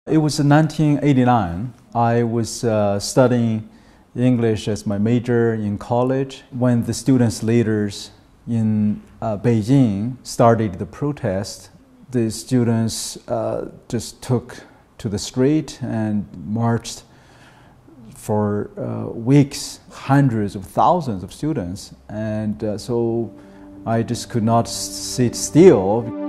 It was in 1989. I was studying English as my major in college when the students' leaders in Beijing started the protest. The students just took to the street and marched for weeks, hundreds of thousands of students. And so I just could not sit still.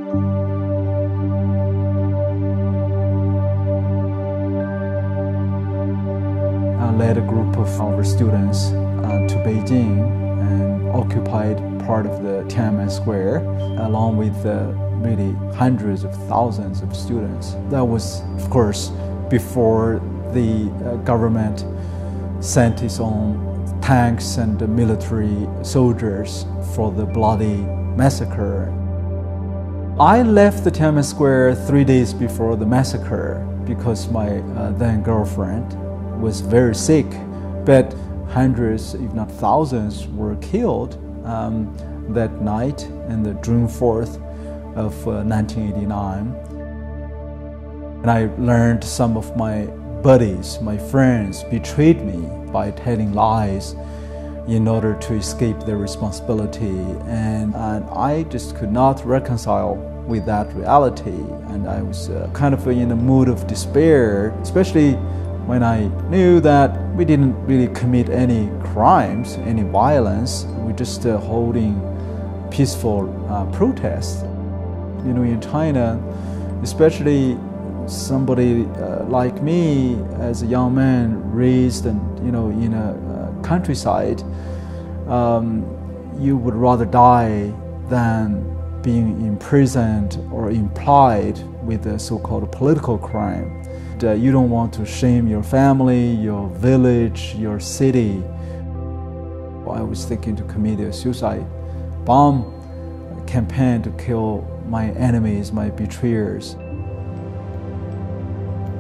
I led a group of our students to Beijing and occupied part of the Tiananmen Square, along with really hundreds of thousands of students. That was, of course, before the government sent its own tanks and military soldiers for the bloody massacre. I left the Tiananmen Square 3 days before the massacre because my then girlfriend was very sick, but hundreds, if not thousands, were killed that night on the June 4th of 1989. And I learned some of my buddies, my friends, betrayed me by telling lies in order to escape their responsibility. And I just could not reconcile with that reality. And I was kind of in a mood of despair, especially when I knew that we didn't really commit any crimes, any violence. We're just holding peaceful protests. You know, in China, especially somebody like me, as a young man raised and in a countryside, you would rather die than being imprisoned or implied with a so-called political crime. You don't want to shame your family, your village, your city. I was thinking to commit a suicide bomb campaign to kill my enemies, my betrayers.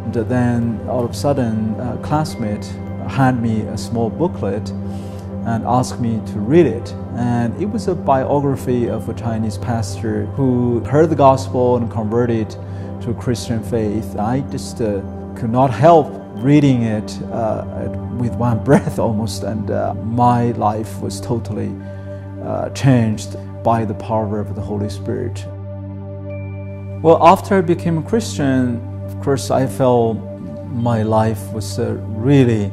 And then all of a sudden, a classmate handed me a small booklet and asked me to read it. And it was a biography of a Chinese pastor who heard the gospel and converted to Christian faith. I just could not help reading it with one breath almost, and my life was totally changed by the power of the Holy Spirit. Well, after I became a Christian, of course, I felt my life was really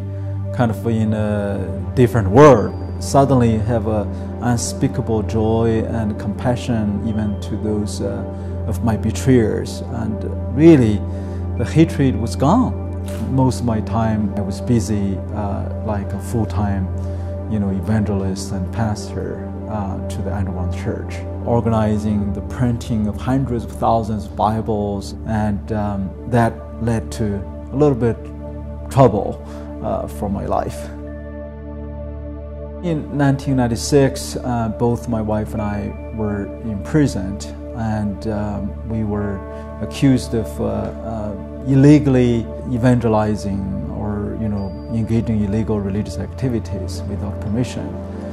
kind of in a different world. Suddenly have an unspeakable joy and compassion even to those of my betrayers, and really the hatred was gone. Most of my time I was busy like a full-time evangelist and pastor to the underground church, organizing the printing of hundreds of thousands of Bibles, and that led to a little bit trouble for my life. In 1996, both my wife and I were imprisoned, and we were accused of illegally evangelizing or engaging in illegal religious activities without permission.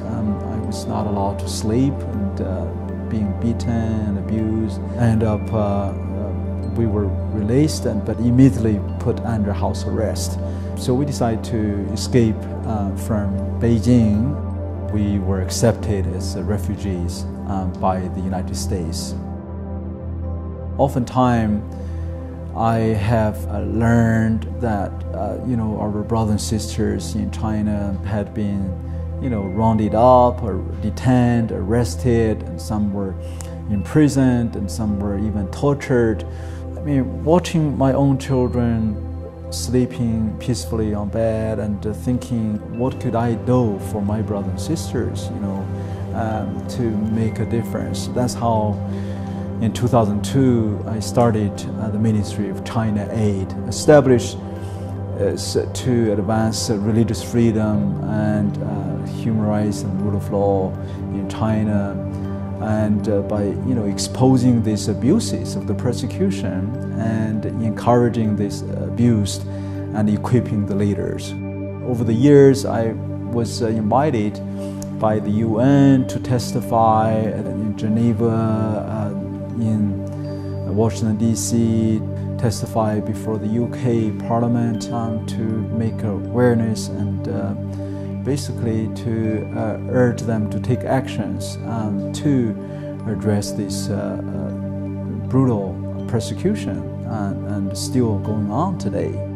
I was not allowed to sleep and being beaten and abused. We were released, but immediately put under house arrest. So we decided to escape from Beijing. We were accepted as refugees by the United States. Oftentimes, I have learned that our brothers and sisters in China had been rounded up or detained, arrested, and some were imprisoned, and some were even tortured. I mean, watching my own children sleeping peacefully on bed and thinking, what could I do for my brothers and sisters, to make a difference. That's how in 2002 I started the Ministry of China Aid, established to advance religious freedom and human rights and rule of law in China, and by exposing these abuses of the persecution and encouraging this abuse and equipping the leaders. Over the years, I was invited by the UN to testify in Geneva, in Washington, D.C., testify before the UK Parliament to make awareness and basically to urge them to take actions to address this brutal persecution and still going on today.